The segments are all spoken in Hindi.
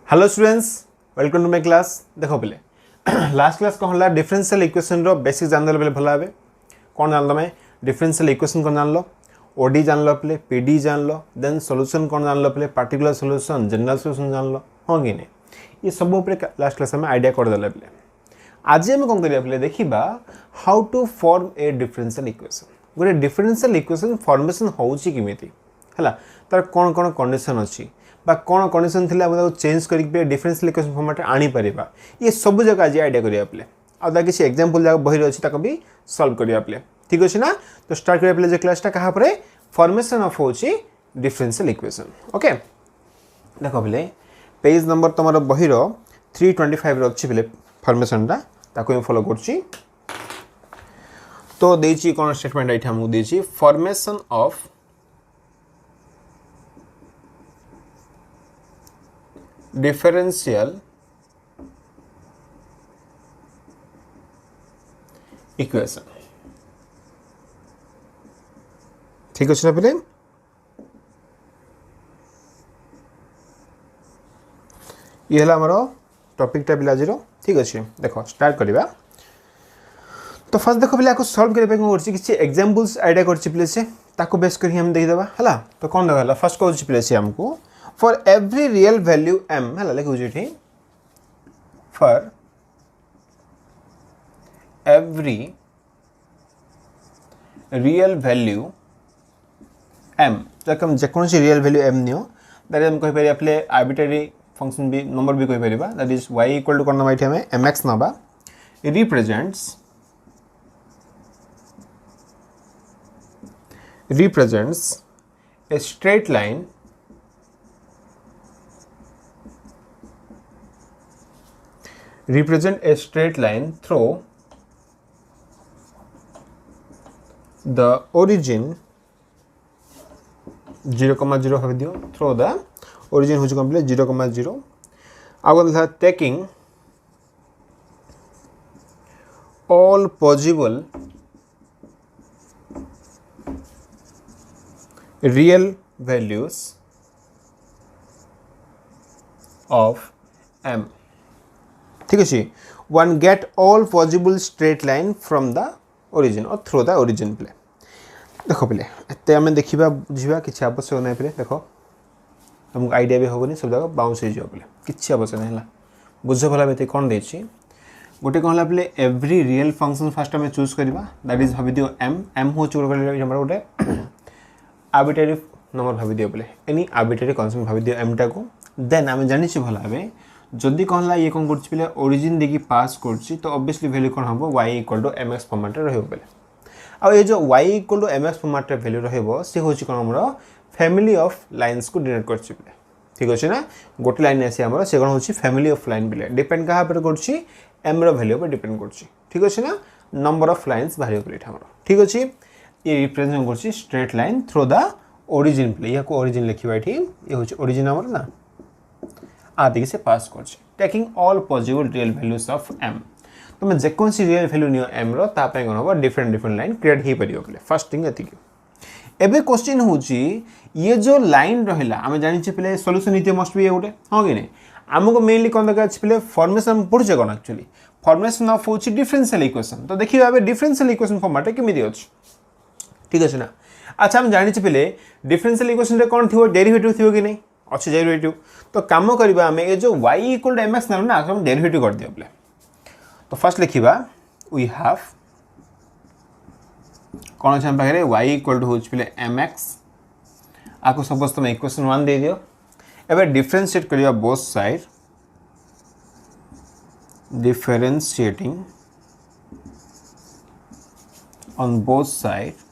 Hello students, welcome to my class. देखो पिले लास्ट क्लास कौन है डिफरेंशियल इक्वेशन रो बेसिक जान देले भल भाबे कौन जान लो मैं डिफरेंशियल इक्वेशन कौन जान लो ओडी जान लो पिले पीडी जान लो देन सॉल्यूशन कौन जान लो पिले पार्टिकुलर सॉल्यूशन जनरल सॉल्यूशन जान लो हां कि नहीं ये सब ऊपर लास्ट क्लास में आइडिया कर देले पिले आज हम कौन करिया पिले देखिबा how to form a differential equation गोटे डिफरेंशियल इक्वेशन फॉर्मेशन होउची किमिति हला तार कोन कोन कंडीशन अछि बा कोन कंडीशन थिला हम चेंज करके डिफरेंशियल इक्वेशन फॉर्मेट आनी परिबा ये सब जगह आज आइडिया करिया पिले आ दा किसी एग्जांपल जगह बहिर अछि ताको भी सॉल्व करिया पिले ठीक अछि ना। तो स्टार्ट करिया पिले जे क्लासटा कहा परे फॉर्मेशन ऑफ होची डिफरेंशियल इक्वेशन। ओके देखो पिले पेज नंबर तमरो बहिर 325 रो अछि पिले फॉर्मेशन ता ताको हम फॉलो करछि। तो देछि कोन स्टेटमेंट आइठा हम देछि फॉर्मेशन ऑफ differential equation ठीक अछि ना पिले ये हला हमरो टॉपिक टा पिला जीरो ठीक अछि। देखो स्टार्ट करिबा तो फर्स्ट देखो पिले आको सॉल्व करे पे करछि किछि एग्जांपल्स आइडिया करछि पिले से ताको बेस करी हम देख देबा हला। तो कोन देबा फर्स्ट कहछि पिले से हमको for every real value m है लिखु जी for every real value m जक हम जेकोन सी रियल वैल्यू m नियो दैट हम कहि परिया प्ले आर्बिट्रेरी फंक्शन भी नंबर भी कहि परिबा that is y equal to कोन माइठी हमें mx नबा represents a straight line represent a straight line through the origin 0,0 have दियो through the origin होची कंप्लीट 0,0 आगो taking all possible real values of m ठीक है one get all possible straight line from the origin और थ्रू द ओरिजिन प्ले देखो पिले एते हमें देखिबा बुझिबा किछ आवश्यक नै पिले देखो हमको आईडिया भी होबनी सब जगह बाउंस हो जियो पिले किछ आवश्यक नै हला बुझो भला बेते कोन देछि गोटे कोन हला पिले एवरी रियल फंक्शन फर्स्ट हमें चूज करबा दैट इज भाबी दियो m हो चूज करले हमरा गोटे आर्बिट्रेरी नंबर भाबी दियो पिले एनी आर्बिट्रेरी कांस्टेंट भाबी दियो m टा को देन हम जानि छी भला बे जदि कहला ये कोन करछि पिले ओरिजिन देखि पास करछि तो ऑब्वियसली वैल्यू कोन हबो y = mx फॉर्मेट रे रहबो पिले आ ये जो y = mx फॉर्मेट रे वैल्यू रहबो से होछि कोन हमरो फैमिली ऑफ लाइंस को डिनोट करछि पिले ठीक अछि ना। गोटे लाइन आसी हमरो से कोन होछि फैमिली ऑफ लाइन पिले डिपेंड कहा पर करछि m रो वैल्यू पर डिपेंड करछि ठीक अछि ना। नंबर ऑफ लाइंस भारी पिले हमरो ठीक अछि ये रिप्रेजेंट करछि straight line through the origin पिले या को ओरिजिन लिखिबा एठी ये होछि ओरिजिन हमरो ना आदि से पास करछि taking all possible real values of m तो मैं जेकोन सी रियल वैल्यू नियो m रो ता पे कोन हो डिफरेंट लाइन क्रिएट हे परियो पले फर्स्ट थिंग एति एबे क्वेश्चन होची ये जो लाइन रहिला हम जानि छी पले सॉल्यूशन नीति मस्ट बी गोटे हां कि नै हमको मेनली कोन दका छी पले फॉर्मेशन पढुचे कोन एक्चुअली फॉर्मेशन ऑफ होची डिफरेंशियल इक्वेशन तो देखिबा एबे डिफरेंशियल इक्वेशन फॉर्मेट केमिति अछि ठीक अछि ना। अच्छा हम जानि छी पले डिफरेंशियल इक्वेशन रे कोन थिवो डेरिवेटिव थिवो कि नै अच्छे डेरिवेटिव तो काम करबा हमें ये जो y = mx ना ना हम डेरिवेटिव कर दियो पले तो फर्स्ट लिखिबा वी हैव कोन छ हम पाखरे y = होच पले mx आको सपोज तुम इक्वेशन 1 दे दियो एबे डिफरेंशिएट करिया both side differentiating on both side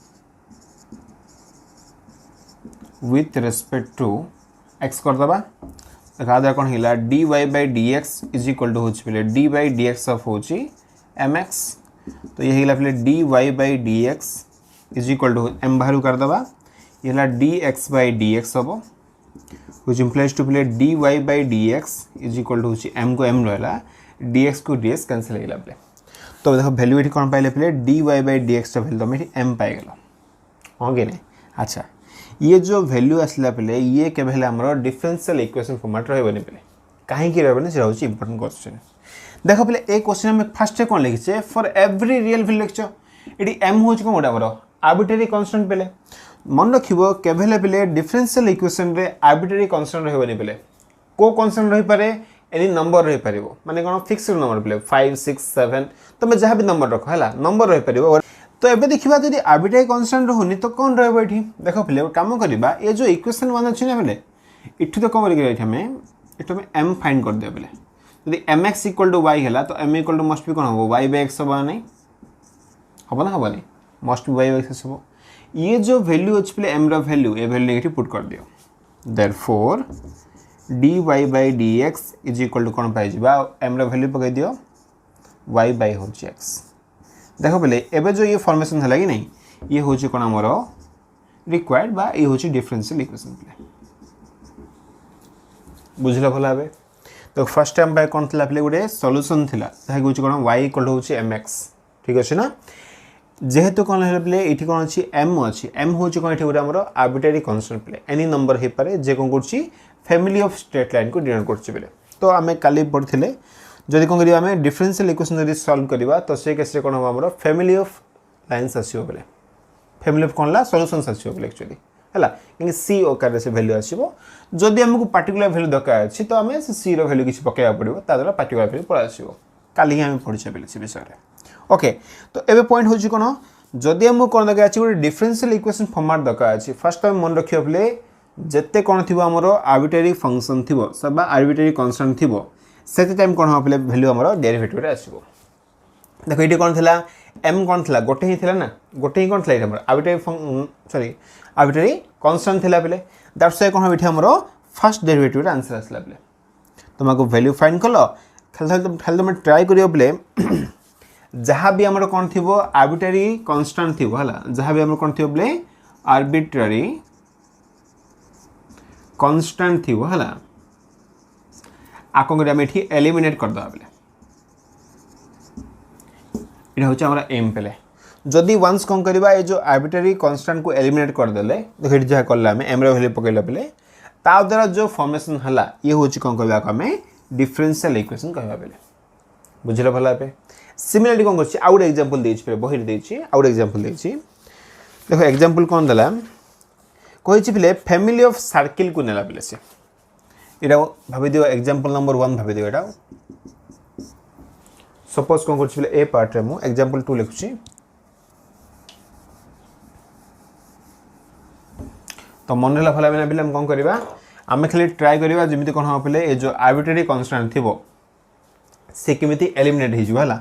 with respect to x कर दबा देखा दे कोन हिला dy/dx = होच पले d/dx ऑफ होची mx तो ये हिला पले dy/dx = m बाहर कर दबा ये हिला dx/dx हबो व्हिच इंप्लाइज टू पले dy/dx = होची m को m रहला dx को dx कैंसिल हेला पले तो देखो वैल्यू एठी कोन पाइले पले dy/dx वैल्यू तो एठी m पाइ गेलो हो गे नै। अच्छा ये जो वैल्यू आसला पले ये केबे हला हमरो डिफरेंशियल इक्वेशन फॉर्मेट रहबो नै पले कहीं रहबनी से होची इंपोर्टेंट क्वेश्चन देख पे ए क्वेश्चन हम फर्स्ट कौन लिखिचे फॉर एवरी रियल वैल्यू लिखछ इडी m होची कोन हमर आर्बिट्रेरी कांस्टेंट पेले मन रखिबो केभले पेले डिफरेंशियल इक्वेशन रे आर्बिट्रेरी कांस्टेंट रहबनी पेले को कांस्टेंट रही पारे एनी नंबर रही पारिबो माने कोन फिक्स्ड नंबर पेले 5 6 7 तमे जहां भी नंबर रखो हला नंबर रही पारिबो तो एबे देखिबा जदि आर्बिट्रेरी कांस्टेंट रहउनी तो कोन रहबो एठी देखो पेले काम करबा ए जो इक्वेशन 1 अछि ना पेले इठु तो कोन करि एठी हमें इठु में m फाइंड कर दे पेले यदि mx = y हैला तो m = मस्ट बी कोन हो y / x होबा नै होबा ना होबा नै मस्ट बी y / x हो ये जो वैल्यू अछि पेले m रा वैल्यू ए वैल्यू नेगेटिव पुट कर दियो देयरफॉर dy/dx = कोन पाइ जिबा m रा वैल्यू पकै दियो y/x देखो पहले एबे जो ये फॉर्मेशन हला कि नहीं ये होची कोन हमरो रिक्वायर्ड बा ये होची डिफरेंशियल इक्वेशन प्ले बुझला भला बे तो फर्स्ट टाइम बाय कोन थला प्ले गुडे सॉल्यूशन थिला ताहि होची कोन y = होची mx ठीक अछि ना जेहेतु कोन हला प्ले एठी कोन अछि m अछि m होची कोन एठी गुडे हमरो आर्बिट्रेरी कांस्टेंट प्ले एनी नंबर हे पारे जे कोन करछि फैमिली ऑफ स्ट्रेट लाइन को डिनोट करछि बेले तो हमें काली पढथिले जदि कोन करिया हमें डिफरेंशियल इक्वेशन जदि सॉल्व करबा तो से केस रे कोन हो हमरो फैमिली ऑफ लाइंस आसीओ बेले फैमिली ऑफ कोनला सॉल्यूशंस आसीओ बेले एक्चुअली हला कि सी ओकार से वैल्यू आसीबो जदि हमकु पर्टिकुलर वैल्यू दरकार अछि तो हमें सी रो वैल्यू किछ पकेया पड़िबो ता द्वारा पर्टिकुलर वैल्यू पड़ आसीबो काली हम पढिछे बेले से विषय रे ओके तो एबे पॉइंट होछि कोन जदि हमकु कोन दरकार अछि गोटे डिफरेंशियल इक्वेशन फॉर्मेट दरकार अछि फर्स्ट टाइम मन रखियो बेले जत्ते कोन थिबो हमरो आर्बिट्रेरी फंक्शन थिबो सबा आर्बिट्रेरी कांस्टेंट थिबो सेते टाइम कोन हो बेले वैल्यू हमरो डेरिवेटिव रे आसीबो देखो एटी कोन थिला m कोन थिला गोटे ही थिला ना गोटे ही कोन थिला हमरो आर्बिट्रेरी कांस्टेंट थिला बेले दैट्स व्हाई कोन एठी हमरो फर्स्ट डेरिवेटिव रे आंसर आसला बेले तुमको वैल्यू फाइंड करलो खाली तुम ट्राई करियो बेले जहां भी हमरो कोन थिबो आर्बिट्रेरी कांस्टेंट थिबो हला जहां भी हमरो कोन थिबो बेले आर्बिट्रेरी कांस्टेंट थिबो हला आको हम एठी एलिमिनेट कर दबा बेले इना होचा हमरा एम पेले जदि वंस कोन करबा ए जो आर्बिट्रेरी कांस्टेंट को एलिमिनेट कर देले देखि जे करला हमें एम रा वैल्यू पकेला बेले ता द्वारा जो फॉर्मेशन हला ये होची कोन करबा हमें डिफरेंशियल इक्वेशन कहबा बेले बुझला भला पे सिमिलरली कोन करछि आउट एग्जांपल देछि पे बहिर देछि आउट एग्जांपल देछि देखो एग्जांपल कोन दला कहिछि बेले फैमिली ऑफ सर्किल को नेला बेले से इरा भाबि दियो एग्जांपल नंबर 1 भाबि दियो एटा सपोज कोन करछि बेले ए पार्ट रे मु एग्जांपल 2 लिखछि तो मन ला फला बेले हम कोन करबा आमे खाली ट्राई करबा जेमिति कोन हो पेले ए जो आर्बिट्रेरी कांस्टेंट थिबो से केमिति एलिमिनेट हि जबला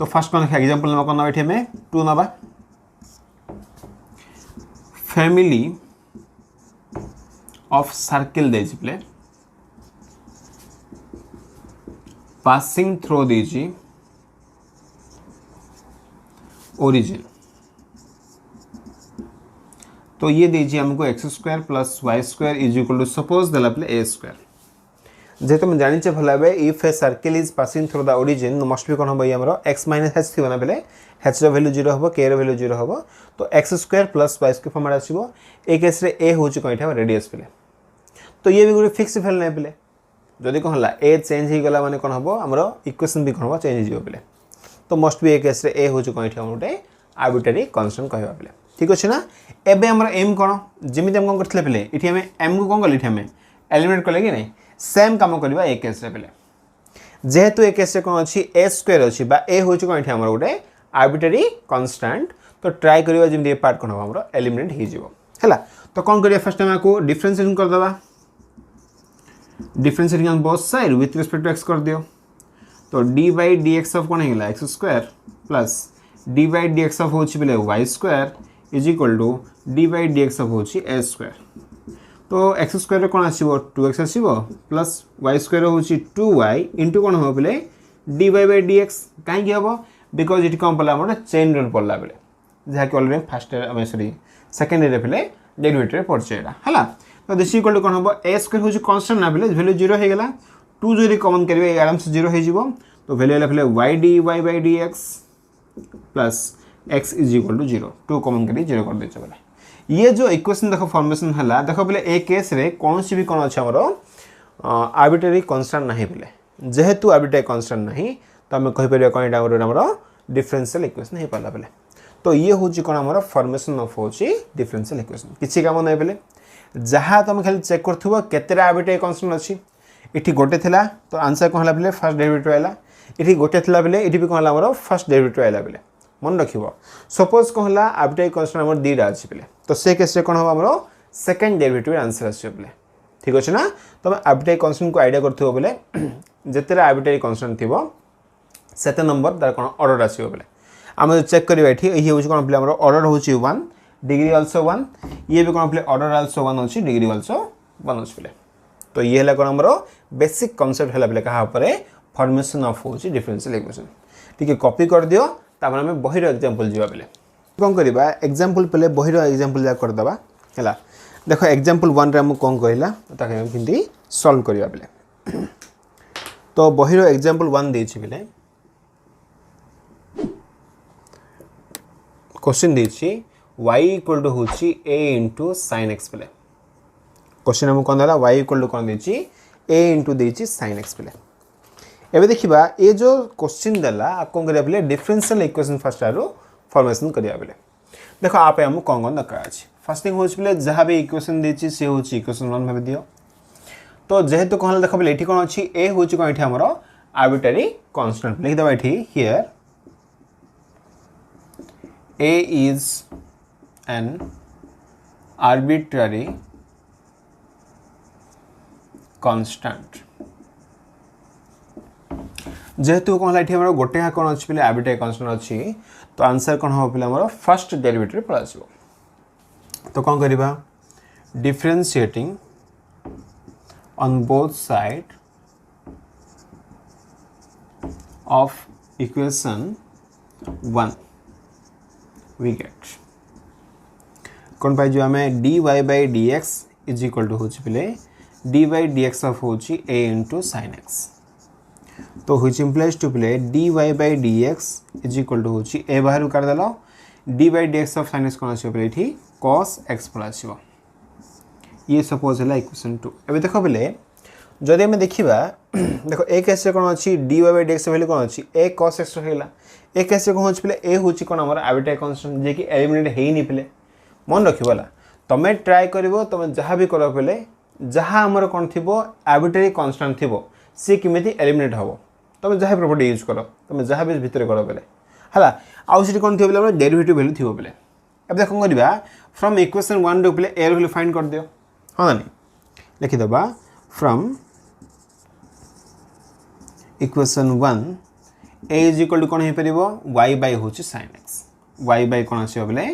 तो फर्स्ट कोन एग्जांपल नंबर कोन एठी में 2 नबा फैमिली ऑफ सर्किल देछि प्ले पासिंग थ्रू दीजिए ओरिजिन तो ये दीजिए हमको x² + y² = सपोज देला प्ले a² जे तुम जानि छ भला बे if a circle is passing through the origin must be कोन हो हमरो x - h थिबो ना बेले h रो वैल्यू 0 होबो k रो वैल्यू 0 होबो तो x² + y² फॉर्म आसीबो ए केस रे a होची कोइठा रेडियस पेले तो ये भी गुरे फिक्स वैल्यू नै पेले जदि कोन हला a चेंज ही गला माने कोन होबो हमरो इक्वेशन भी कोन होबो चेंज हिजो पेले तो मस्ट बी ए केस रे a होची कोइठा हमटे आर्बिट्रेरी कांस्टेंट कहबा पेले ठीक अछि ना एबे हमरा m कोन जेमिति हम कोन करथले पेले इठी हमें m को कोन गली इठी हमें एलिमिनेट करले कि नहीं सेम काम करबा ए केस रे पेले जेहेतु ए केस रे कोन अछि a² अछि बा a होछि कोन इठी हमर गोटे आर्बिट्रेरी कांस्टेंट तो ट्राई करबा जेमिति ए पार्ट कोन हो हमरो एलिमिनेट हि जिवो हला तो कोन करिया फर्स्ट टाइम को डिफरेंशिएशन कर दबा differentiating on both side with respect to x कर दियो तो d/dx ऑफ कोन हेला x² प्लस d/dx ऑफ होछि बेले y² is equal to d/dx of होछि a² तो x² रे कोन आसीबो 2x आसीबो प्लस y² होछि 2y इनटू कोन हो बेले dy/dx काहे कि हबो बिकॉज़ इट कोन पला हमर चेन रूल पड़ला बेले जहा कि already first year sorry second year पेले डेरिवेटिव पड़चेला हला तो दिस इक्वल टू कोन हबो a² होछि कांस्टेंट ना बेले वैल्यू 0 हे गेला 2 जरी कॉमन करबे आराम से 0 हे जिवो तो वैल्यू आला पेले y dy/dx plus x is equal to 0 2 common करी 0 कर देछ बेले ये जो इक्वेशन देखो फॉर्मेशन हला देखो बेले ए केस रे कोन सी भी कोन अछि हमरो आर्बिट्रेरी कांस्टेंट नहीं बोले जेहेतु आर्बिट्रेरी कांस्टेंट नहीं तो आम कहीपर कौन यहाँ आमर डिफरेंशियल इक्वेशन हो पाला बोले तो ये हूँ कौन आम फॉर्मेशन ऑफ हूँ डिफरेंशियल इक्वेशन किसी काम नहीं बोले जहाँ तुम खाली चेक कर केते आर्बिट्रेरी कांस्टेंट अच्छी इटी गोटे थिला तो आंसर कौन है बोले फर्स्ट डेरिवेटिव आला इटी गोटे थिला बोले इटी भी कौन है फर्स्ट डेरिवेटिव आला बोले मन रखिबो सपोज कौन है आर्बिट्रेरी कांस्टेंट आम दीटा अच्छी बोले तो से केस कौन हम आम सेकेंड डेरिवेटिव आंसर आस बोले ठीक अच्छे ना तुम आर्बिट्रेरी कांस्टेंट को आइडिया कर बोले जिते आर्बिट्रेरी कांस्टेंट थी सेते नंबर तार कौन ऑर्डर आसो बोले आम चेक करवा ये हूँ कौन पे ऑर्डर हूँ 1 डिग्री अल्सो 1 ये भी कौन पे ऑर्डर अल्सो 1 अच्छी डिग्री अल्सो 1 अच्छे बोले तो ये है कौन आमर बेसिक कनसेप्ट है बोले क्या फॉर्मेशन ऑफ हूँ डिफरेंशियल इक्वेशन ठीक है कॉपी कर दियो तापर आम बहिर एग्जांपल जीवा बोले कौन करवा एग्जांपल पे बहिर एग्जांपल जा करदे है देख एग्जांपल 1 रे हम कौन कहला ताकि सॉल्व करवा बोले तो बहिर एग्जांपल 1 देछि बोले क्वेश्चन देछि y इक्वल टू होछि a इंटू sin x बोले क्वेश्चन हम कौन देला y इक्वल टू कौन देछि a इंटू देछि sin x बोले एबे देखिबा ए जो क्वेश्चन देला आ कौन करिया बोले डिफरेंशियल इक्वेशन फर्स्ट आरो फॉर्मेशन करिया बोले देखो आप हम कौन कौन दरकार अछि फर्स्ट थिंग होछि बोले जहां भी इक्वेशन देछि से होछि इक्वेशन 1 भाबे दियो तो जेहेतु कौन देखो बोले एठी कौन अछि a होछि कौन एठी हमरो आर्बिट्रेरी कांस्टेंट लिख दबा एठी here a is an arbitrary constant जेहेतु कौन है हमर गोटे कौन अच्छी बोले आर्बिट्रेरी कांस्टेंट अच्छी तो आंसर कौन हम बोले हमर फर्स्ट डेरिवेटिव पड़ा आसो तो कौन करबा differentiating on both side of equation 1 we get कौन पाई जो हमें dy by dx is equal to होची पहले dy dx ऑफ होची a into sin x तो which implies to play dy by dx is equal to होची a बाहर कर देलो dy dx of sin x कौन आछो पहले थी cos x प्लस आछो ये सपोज है इक्वेशन 2 अबे देखो पहले जदि हमें देखिबा देखो a केस कौन अछि dy by dx वैल्यू कौन अछि a cos x रहला ए केस कौन होछि पले ए होछि कोन हमर आर्बिट्रेरी कांस्टेंट जे कि एलिमिनेट हेई नि पले मन रखिबला तमे ट्राई करबो तमे जहां भी करबो पले जहां हमर कोन थिबो आर्बिट्रेरी कांस्टेंट थिबो से किमेति एलिमिनेट हबो तमे जहां प्रॉपर्टी यूज करो तमे जहां भी भीतर करो पले हला आउ सिटी कोन थिबो पले डेरिवेटिव वैल्यू थिबो पले अब देखो करबा फ्रॉम इक्वेशन 1 रो पले ए वैल्यू फाइंड कर दियो हां नहीं लिखि दबा from equation 1 a is equal to कौन हो पार y बाय हूँ sin x y बाय कौन आस बोले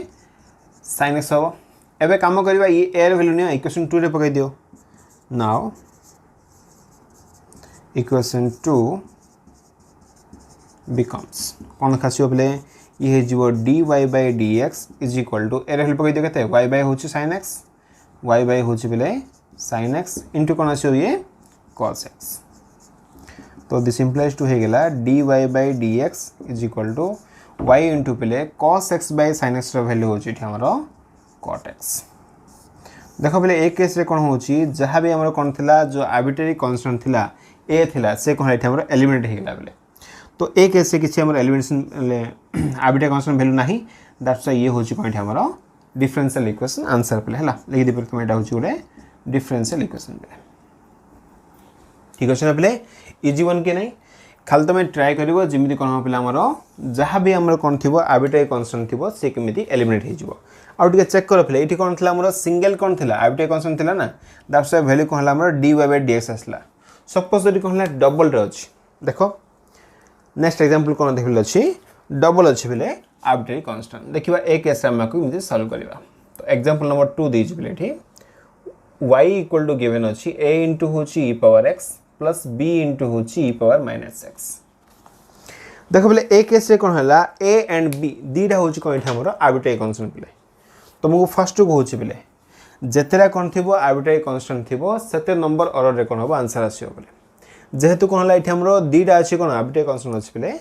sin x हम एवं कम करवा ये a वैल्यू नहीं इक्वेशन 2 रे पकई दियो नाउ इक्वेशन 2 बिकम्स कौन खासी बोले ये जीव dy by dx is equal to a value पकई दियो केते y बाय हूँ sin x y बाय हूँ बोले sin x इंटू कौन आस ये cos x तो दिस इम्प्लाइज टू हेगला dy by dx is equal to y into पहले cos x by sin x value होची हमर cot x देखो पहले एक केस रे कोन होची जहां भी हमर कोन थिला जो आर्बिट्रेरी कांस्टेंट थिला a थिला से कोन एठी हमर एलिमिनेट हेगला बेले तो एक केस से किछि हमर एलिमिनेशन आर्बिट्रेरी कांस्टेंट वैल्यू नाही दैट्स व्हाई ये होची कोन एठी हमर डिफरेंशियल इक्वेशन आंसर पहले हला लिखि दे पर एटा होची गोटे डिफरेंशियल इक्वेशन पहले ठीक अछि ना पहले इजी वन के नहीं खाली तुम ट्राए कर जमी कौन पे आमर जहाँ भी आम कौन थी आर्बिट्रेरी कांस्टेंट थी से केमी एलिमिनेट हो चेक कर पे ये कौन थी सिंगल कौन थी आर्बिट्रेरी कांस्टेंट थी ना दैट्स व्हाई वैल्यू कौन है dy by dx आसला सपोज यदि कौन है डबल रे अच्छी देख नेक्स्ट एग्जांपल कौन देख अच्छी डबल अच्छी बोले आर्बिट्रेरी कांस्टेंट देखा एक केस आमको सॉल्व करवा तो एग्जांपल नंबर 2 देछि बोले ये y इक्वल टू गिवन अच्छी a इंटू हूँ e power x plus b into हूँ e पावर माइनस x देख बोले ए केस कौन है a एंड b दीटा हूँ कौन हमर आर्बिट्रेरी कांस्टेंट बोले तुमको फर्स्ट को हूँ बोले जितेरा कौन थी आर्बिट्रेरी कांस्टेंट थी से नंबर ऑर्डर रे कौन हम आंसर आसो बोले जेहेतु कौन है ये हमरो दीटा अच्छी कौन आर्बिट्रेरी कांस्टेंट अच्छी बोले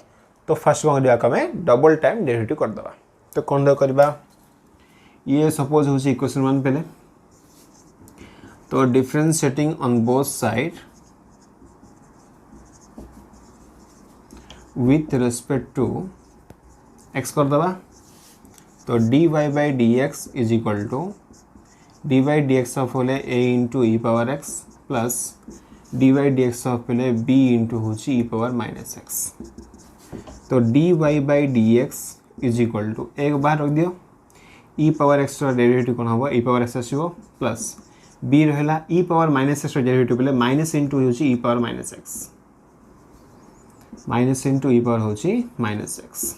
तो फर्स्ट कौन करवा डबल टाइम डेरिवेटिव करदे तो कौन करवा ये सपोज हूँ इक्वेशन 1 पहले तो differentiating on both side with respect to x कर दबा तो dy by dx is equal to dy dx of होले a into e power x plus dy dx of होले b इंटू होची e पावर माइनस x। तो dy by dx is equal to एक बार रख दियो e पावर x डेरिवेटिव कौन हम e पावर x आसो प्लस b रहा e power minus x derivative बोले माइनस इंटू होची e power minus x minus into e power होची माइनस x।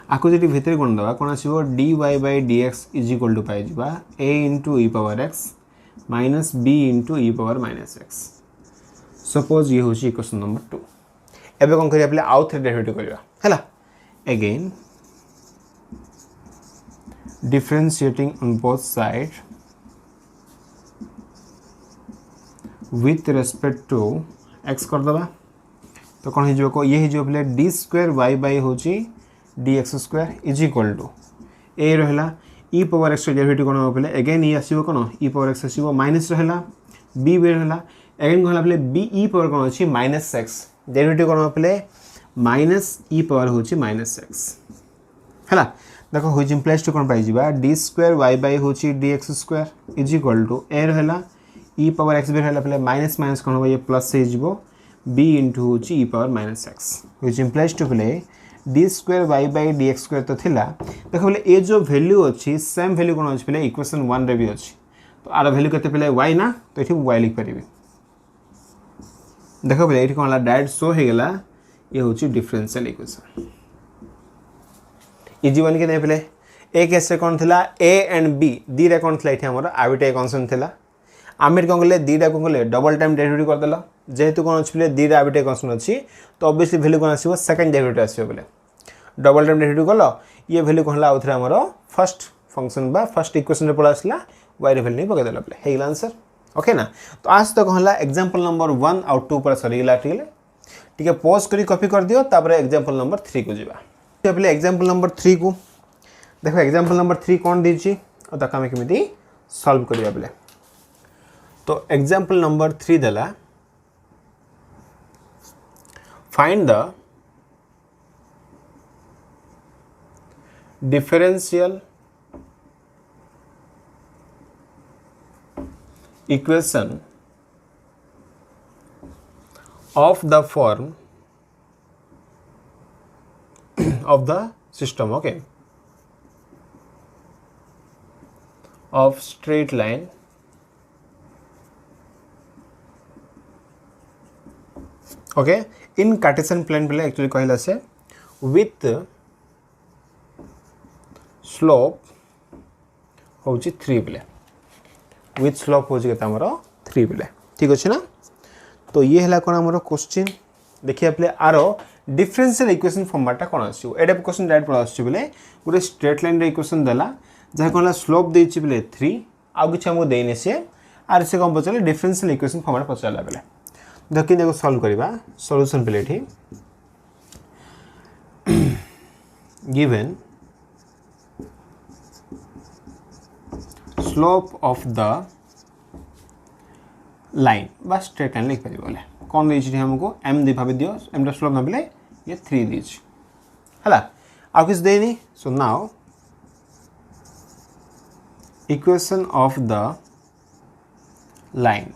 आको जी भितर गुण दबा कौन आसो dy by dx is equal to पाई जिबा a into e power x minus b into e power minus x। Suppose ये होची इक्वेशन नंबर 2। एबे कोन करिया पले आउ थ्री डेरिवेटिव करिया हैला again differentiating on both sides with respect to x कर दबा तो कौन हो को ये हो पले डी स्क्वायर वाई बाई होची dx square is equal to a रहा e पावर x डेरिवेटिव कौन हो पले अगेन ये आसीबो कौन e पावर x आसीबो माइनस रहा b बे रहा अगेन कौन पले b e पावर कौन अछि माइनस x डेरिवेटिव कौन हो पले माइनस e पावर होची माइनस x हैला देखो व्हिच इंप्लाइज टू कौन पाई जिबा डी स्क्वायर वाई बाई होची dx square is equal to a रहा e पावर x बे रहा पले माइनस माइनस कौन हो ये प्लस से जिवो b इंटू होची e power minus x which implies to पले d square y by dx square तो थिला देखो बोले ए जो वैल्यू अच्छी सेम वैल्यू कौन अच्छी पले इक्वेशन 1 रे भी अच्छी तो आर वैल्यू केते पले y ना तो एठी y लिख परिबे देखो बोले एठी कोन ला डायरेक्ट शो हे गेला ये होची डिफरेंशियल इक्वेशन इजी वन के नै पले ए केस रे कोन थिला a एंड b दी रे कोन थिला एठी हमर आबिटे कांस्टेंट थिला आमिर कोन गले दीटा कोन गले डबल टाइम डेरिवेटिव कर देला जेहेतु कोन अछि पले दीटा आबिटे कांस्टेंट अछि तो ऑब्वियसली वैल्यू कोन आसीबो सेकंड डेरिवेटिव आसीबो बोले डबल टाइम डेरिवेटिव गलो ये वैल्यू कोन ला आउथरे हमर फर्स्ट फंक्शन बा फर्स्ट इक्वेशन रे पळा आसला y रे वैल्यू नै पके देला पले हे गेला आंसर ओके ना। तो आज तो कहला एग्जांपल नंबर 1 और 2 पर सरी गेला ठीक है पॉज करी कॉपी कर दियो तापर एग्जांपल नंबर 3 को जिबा तो पले एग्जांपल नंबर 3 को देखो एग्जांपल नंबर 3 कोन दिछि और ताका हम केमिति सॉल्व करिया पले तो एग्जांपल नंबर 3 देला find the differential equation of the form of the system okay of straight line okay in Cartesian plane पहले actually कहला से with स्लोप होची 3 पले विथ स्लोप होची केता हमरो 3 पले ठीक अछि ना। तो ये हला कोन हमरो क्वेश्चन देखिया पले आरो डिफरेंशियल इक्वेशन फॉर्मेट कोन आछियो एडा क्वेश्चन डायरेक्ट पळा आछियो पले गुटे स्ट्रेट लाइन रे इक्वेशन देला जहा कोनला स्लोप देछि पले 3 आ किछ हमो देने से आर से कम पचले डिफरेंशियल इक्वेशन फॉर्मेट पचला पले देखि देखो सॉल्व करबा सॉल्यूशन पले ठी given slope of the line बा स्ट्रेट लाइन लिख पारि बोले कोन देछि हमको m दे भाबे दियो m दा स्लोप नबले ये 3 दिछि हला आ किस देनी so now equation of the line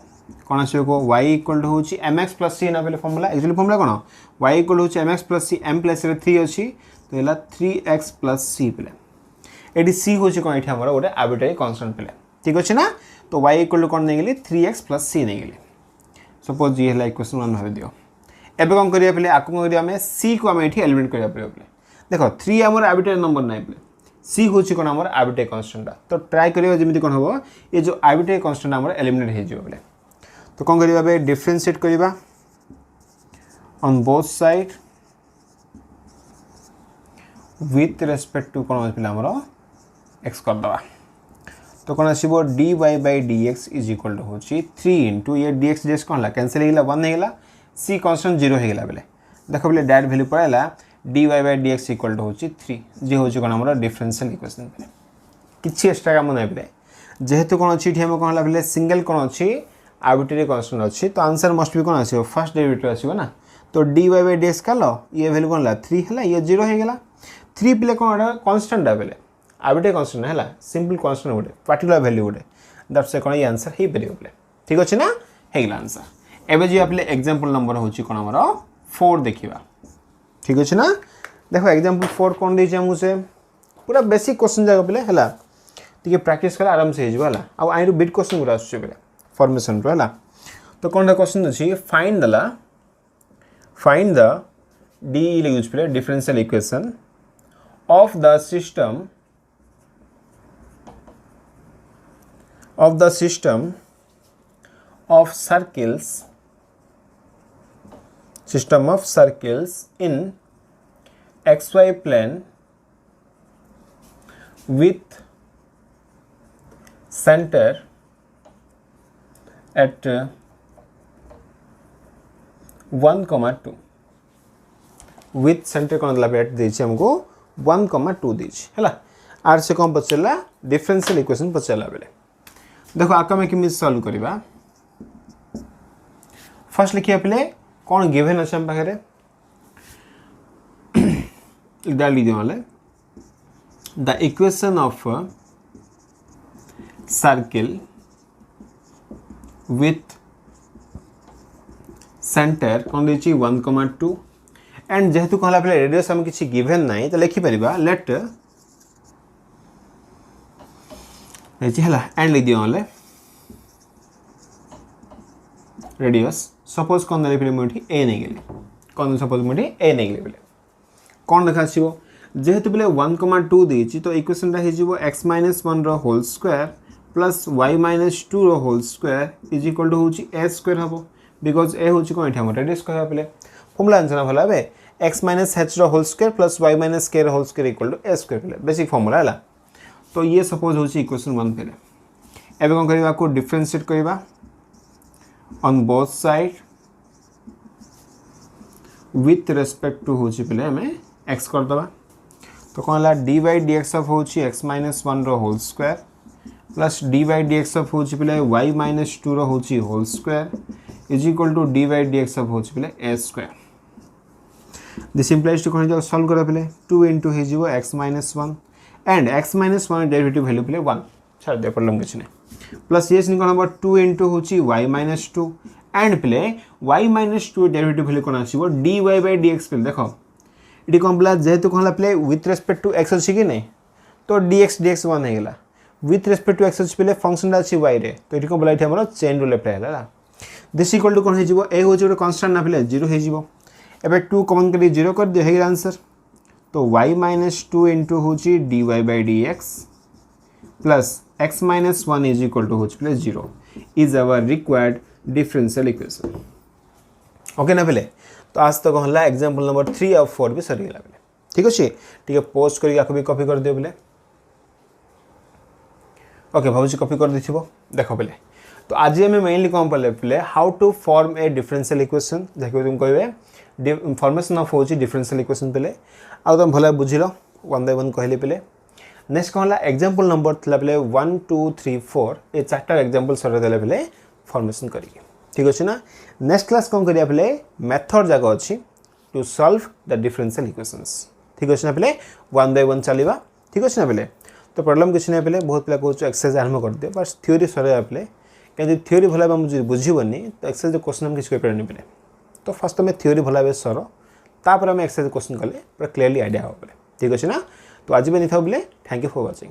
कोन आछो को y इक्वल टू होछि mx + c नबले फार्मूला एक्चुअली फार्मूला कोन y इक्वल होछि mx + c m + रे 3 अछि तो एला 3x + c पले एडी c होछि कोन एठी हमर ओटे आर्बिट्रेरी कांस्टेंट पले ठीक अछि ना। तो y इक्वल टू कोन नै गेली 3x + c नै गेली सपोज ये हला इक्वेशन 1 भाबे दियो एबे कोन करिया पले आकु कोन करिया हमें c को हम एठी एलिमिनेट करिया पड़े पले देखो 3 हमर आर्बिट्रेरी नंबर नै पले c होछि कोन हमर आर्बिट्रेरी कांस्टेंट तो ट्राई करियो जेमिति कोन होबो ये जो आर्बिट्रेरी कांस्टेंट हमर एलिमिनेट हे जिवो पले तो कोन करिया बे डिफरेंशिएट करिबा on both side with respect to कोन पले हमर x कर दबा तो कोन आसीबो dy by dx is equal to होची 3 इनटू ये dx dx कोन ला कैंसिल हेला 1 हेला c कांस्टेंट 0 हेला बेले देखो बेले डायरेक्ट वैल्यू पळाला dy by dx equal to होची 3 जे होची कोन हमर डिफरेंशियल इक्वेशन बेले किछि एक्स्ट्रा काम नै बेले जेहेतु कोन अछि हम कोन ला बेले सिंगल कोन अछि आर्बिट्रेरी कांस्टेंट अछि तो आंसर मस्ट बी कोन आसीबो फर्स्ट डेरिवेटिव आसीबो ना तो dy बाय dx कालो ये वैल्यू कोन ला 3 हला ये 0 हे गेला 3 पिले कोन कांस्टेंट आबेले आबिटे कांस्टेंट हला सिंपल कांस्टेंट गोटे पर्टिकुलर वैल्यू गोटे दैट्स कोन ये आंसर हे परियो बोले ठीक अछि ना हे गेला आंसर एबे जे आपले एग्जांपल नंबर होची कोन हमरो 4 देखिबा ठीक अछि ना देखो एग्जांपल 4 कोन दै छै हमु से पूरा बेसिक क्वेश्चन जागा पिले हला ठीक प्रैक्टिस कर आराम से हेजबा हला अब आइरो बिट क्वेश्चन गुरा आछे पिले फॉर्मेशन रो हला तो कोन क्वेश्चन अछि find the d use play differential equation of the system of circles in xy plane with center at 1,2 with center कोन दला बेट दै छै हमको 1,2 दै छै हला आर से कोन पचला डिफरेंशियल इक्वेशन पचला बेले देखो आका में किमि सॉल्व करबा फर्स्ट लिखिया पले कोन गिवन अछि हम पाखरे डाली दिवाले the equation of circle with centre कोन दै छी 1,2 एंड जेहेतु कहला पले रेडियस हम किछि गिवन नाही त लिखि परिबा लेट एछि हला एंड लिख दियोले रेडियस सपोज कोन दले पले मोठी a नै गेली कोन सपोज मोठी a नै गेली पले कोन लिखा छिबो जेहेतु पले 1,2 दै छी तो इक्वेशन रा हे जिवो x - 1 रो होल स्क्वायर प्लस y - 2 रो whole square is equal to होची a स्क्वायर हबो बिकॉज a होची कोन एठा रेडियस कहबा पले फॉर्मूला आंसर भला बे x - h रो whole square plus y - k रो whole square equal to a square पले बेसिक फॉर्मूला हला तो ये सपोज होची इक्वेशन 1 पले एबे कोन करबा को डिफरेंशिएट करबा on both side with respect to होची पले हमें x कर दबा तो कोन ला dy dx ऑफ होची x - 1 रो whole square plus dy dx of होची पले y - 2 रो होची whole square is equal to dy dx of होची पले a square this implies to कोन जाओ सॉल्व करा पले 2 इनटू हे जीवो x - 1 and x - 1 derivative value पले 1 छाड़ दे प्रॉब्लम किछ नै प्लस ये कोन नंबर 2 इनटू होची y - 2 एंड पले y - 2 डेरिवेटिव वैल्यू कोन आसीबो dy dx पले देखो इडी कोन जेहेतु कोन पले विथ रिस्पेक्ट टू x अछि कि नै तो dx 1 हे गेला विथ रिस्पेक्ट टू x अछि पले फंक्शन अछि y रे तो इडी कोन बोला इठी हमर चेन रूल अप्लाई होला दिस इक्वल टू कोन हे जीवो a होची कांस्टेंट ना पले 0 हे जीवो एबे 2 कॉमन करी 0 कर दियो हे आंसर तो y - 2 इनटू होची dy dx plus x - 1 is equal to होची plus 0 is our required differential equation okay ना पले तो आज तक हला एग्जांपल नंबर 3 और 4 भी सरी गेला पले ठीक अछि ठीक है पोस्ट करी आको भी कॉपी कर दियो पले ओके भाबुची कॉपी कर दिथिबो देखो पले तो आज हमें मेनली कौन पले how to form a differential equation देखो तुम कहबे फॉर्मेशन ऑफ होची डिफरेंशियल इक्वेशन पले आ तुम भला बुझिलो 1 बाय 1 कहले पले नेक्स्ट कहला एग्जांपल नंबर थला पले 1 2 3 4 ए चारटा एग्जांपल सर देले पले फॉर्मेशन करी ठीक अछि ना नेक्स्ट क्लास कोन करिया पले मेथड जागा अछि to solve the differential equations ठीक अछि ना पले 1 बाय 1 चलीबा ठीक अछि ना पले तो प्रॉब्लम किछ नै पले बहुत पले कहू एक्सरसाइज आरंभ कर दे बस थ्योरी सरे पले कि थ्योरी भला मुझे बुझीबनी तो एक्सरसाइज क्वेश्चन हम किछ कर परनी पले तो फर्स्ट में थ्योरी भला बे सर तापर हम एक्सरसाइज क्वेश्चन कले पूरा क्लियरली आईडिया हो पले ठीक अछि ना तो आज भी नहीं था बोले थैंक यू फॉर वाचिंग।